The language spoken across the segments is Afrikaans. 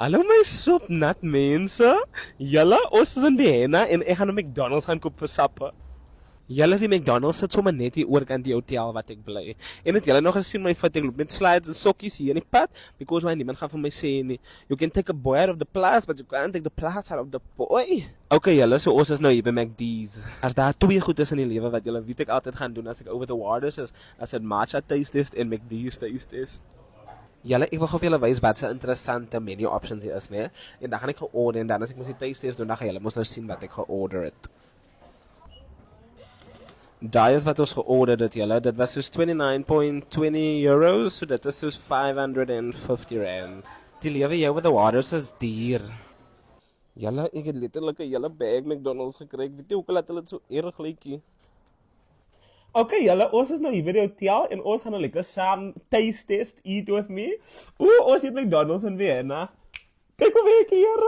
Hallo my sopnat mense. Julle, ons is in Vienna en ek gaan na McDonald's gaan koop vir sappe. Julle, die McDonald's sit sommer net hier oorkant die hotel wat ek bly. En het julle nog gesien my foot ek loop met slides en sokkies hier in die pad? Because my niemand gaan vir my sê nie. You can take a boy out of the plus, but you can't take the plus out of the boy. Okay julle, so ons is nou hier by McD's. As daar twee goed is in die lewe wat julle weet ek altyd gaan doen as ek over the waters is, as dit matcha taste test en McD's taste test. Julle, ek wil gou vir julle wys wat 'n interessante menu options hier is, né? En dan gaan ek georder en dan as ek mos die taste test doen, dan gaan julle mos nou sien wat ek georder het. Daai is wat ons georder het, julle. Dit was soos 29.20 euros, so dit is soos 550 rand. Die lewe hier over the waters is duur. Julle, ek het letterlik 'n hele bag McDonald's gekry. Ek weet nie hoekom laat hulle dit so erg lykie. Okay, julle, ons is nou hier by die hotel en ons gaan nou lekker saam taste test, eat with me. Ons eet McDonald's in Vienna. Kyk hoe werk hier.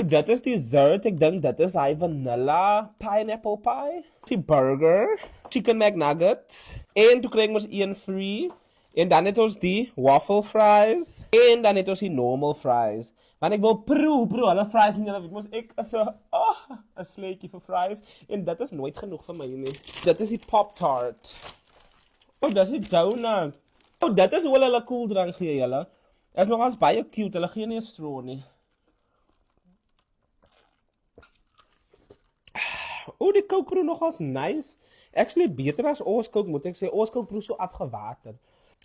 Dit is dessert, ek dink dit is hy vanilla pineapple pie. Die burger, chicken McNuggets. En toe kry ons een free. En dan het ons die waffle fries. En dan het ons die normal fries. Want ek wil proe, hulle fries en julle weet mos ek is 'n sleetjie vir fries en dit is nooit genoeg vir my nie. Dit is die Pop-Tart. Dis die donut. Dit is hoe hulle koeldrank gee julle. Is nogals baie cute. Hulle gee nie 'n straw nie. Die Coke proe nogals nice. Actually beter as ons Coke moet ek sê. Ons Coke proe so afgewater.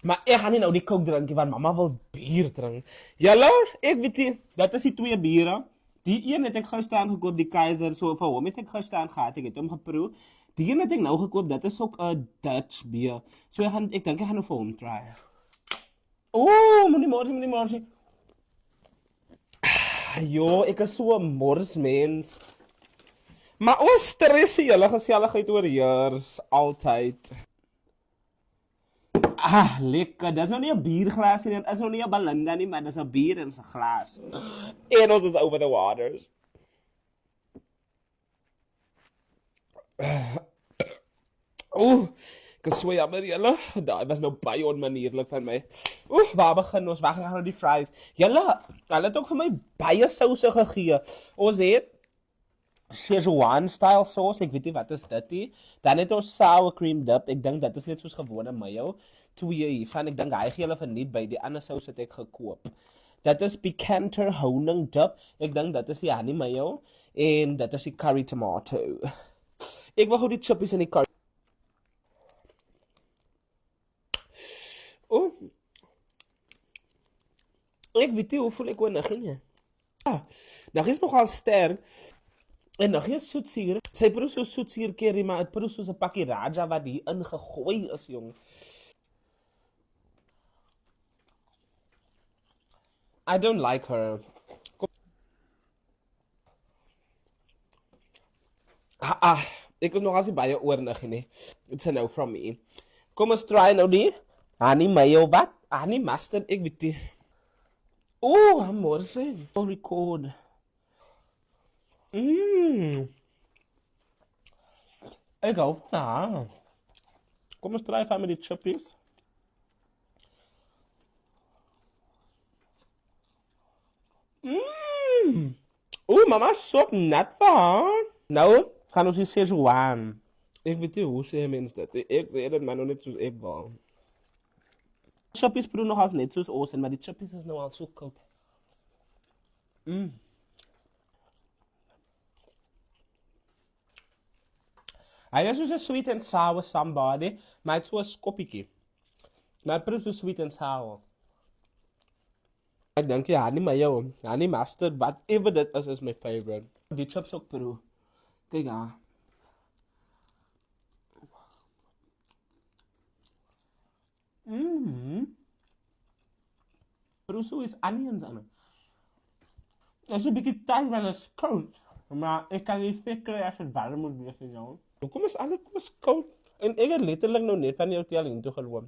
Maar ek gaan nie nou die Coke drinkie, want mama wil bier drink. Julle, ek weet nie, dit is die twee biere. Die een het ek gisteraan gekoop, die Kaiser, so vir hom het ek gisteraan gehad, ek het hom geproe. Die een het ek nou gekoop, dit is ook 'n Dutch bier. So ek dink ek gaan nou vir hom try. Moenie morsie. Jo, ek is so 'n morsmens. Maar ons stressie julle geselligheid oor heers, altyd. Lekker. Dis nou nie 'n bierglas nie, dit is nou nie 'n Belinda nie, maar dis 'n bier in 'n glas. En ons is over the waters. Ek is so jammer julle. Daai was nou baie onmanierlik van my. Waar begin ons? Waar gaan nou die fries? Julle, hulle het ook vir my baie souse gegee. Ons het Szechuan style sauce, ek weet nie wat is dit nie. Dan het ons sour cream dip, ek dink dit is net soos gewone mayo. Twee hiervan, ek dink hy gee hulle verniet by, die ander sous het ek gekoop. Dit is pikanter honing dip, ek dink dit is die honey mayo, en dit is die curry tomato. Ek wil gou die chippies in die curry. Ek weet nie, hoe voel ek oor Niggie nie? Niggie is nogal sterk. En nog geen soetsuur. Sy proe so soetsuur curry, maar het proe soos 'n pakkie Raja wat hier ingegooi is, jong. I don't like her. Ek is nog as baie oornig nie. It's a no from me. Kom ons try nou die honey mayo wat? Honey mustard, ek weet nie. Morse. Record. Ek hou van Kom ons try van met die chippies. Mama sop net van. Nou gaan ons die Szechuan. Ek weet nie hoe sê mens dit. Ek sê dit maar nog net soos ek wil. Chippies proe nog as net soos ons, maar die chippies is nou al so koud. Hy is soos 'n sweet and sour somebody, maar het so 'n skoppietjie. Maar hy proe so sweet and sour. Ek dink ja, nie mayo, honey mustard, whatever dit is my favorite. Die chips ook proe. Kyk aan. Proe so is onions aan. Dit is 'n bietjie tang van 'n skout, maar ek kan nie fikre as dit warm moet wees nie, jong. Hoekom is alles koud? En ek het letterlik nou net van die hotel in toe geloop.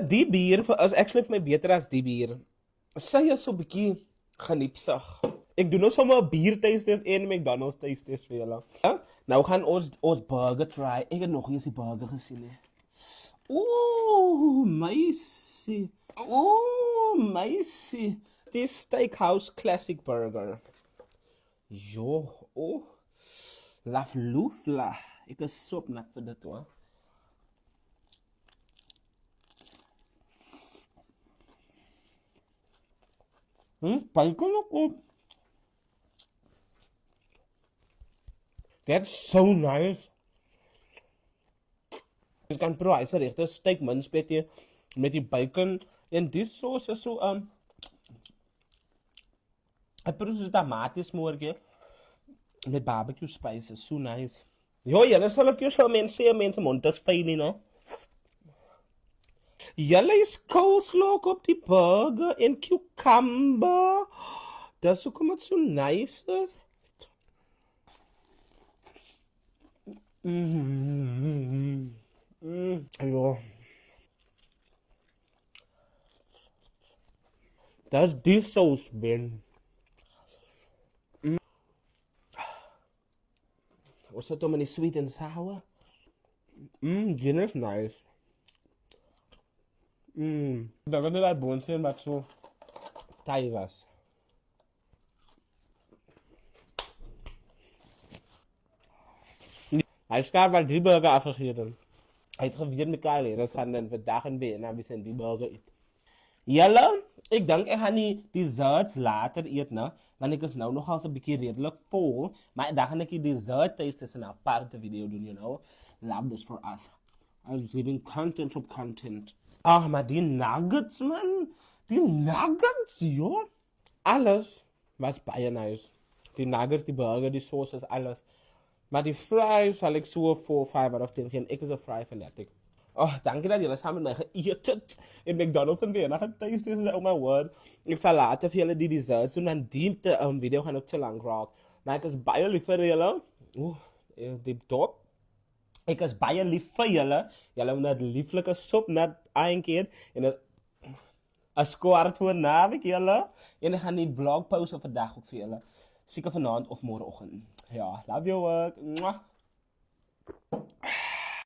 Die bier is actually vir my beter as die bier. Sy is so bietjie geniepsig. Ek doen nou sommer 'n bier taste test en 'n McDonald's taste test vir julle. Nou gaan ons burger try. Ek het nog nie eens die burger gesien nie. Ooh, meisie. Ooh, meisie. Die Steakhouse Classic Burger. Jo, oh. Laf loefla. Ek is sopnak vir dit hoor. Bacon ook op. That's so nice. Jy kan probeer, hy's 'n regte steak minspetjie met die bacon en die sauce is so ek probeer so tomatesmoortjie met barbecue spices, so nice. Jo, julle sal ook jou so mense mond is fyn nie, no? Julle is coleslaw op die burger en cucumber. Dis hoekom dit so nice is. Ja. That's die sauce, Ben. What's that in die sweet and sour? Gin is nice. Dan kan dat boons zijn wat zo taai was. Hij is klaar bij die burger afgegeten. Hij heeft geweerd met Kylie. Dat gaan dan vandaag en weer naar wie zijn die burger eet. Jelle, ik denk ik ga niet desserts later eten, ne? Want ik is nou nogal een beetje redelijk vol. Maar dan ga ik die dessert taste een aparte video doen, you know. Love this for us. I'm giving content op content. Ah, maar die nuggets, man. Die nuggets, joh. Alles was baie nice. Die nuggets, die burger, die sauces, alles. Maar die fries zal ik zo voor 5 out of 10 geven. Ik is een fry fanatic. Oh, dankie dat jullie samen met mij geëet het. In McDonald's en weer. Getaste is oh my word. Ik zal later voor jullie die desserts doen. En die video gaan ook te lang raak. Maar ik is baie lief vir jullie. Oeh, die top. Ik is baie lief vir jullie. Jullie hebben net lieflijke soep net aankeer. En het een squart voor naweek jullie. En ik ga die vlog pauze vandaag ook voor jullie. Zeker vanavond of morgenochtend. Ja, love you work. Mwah.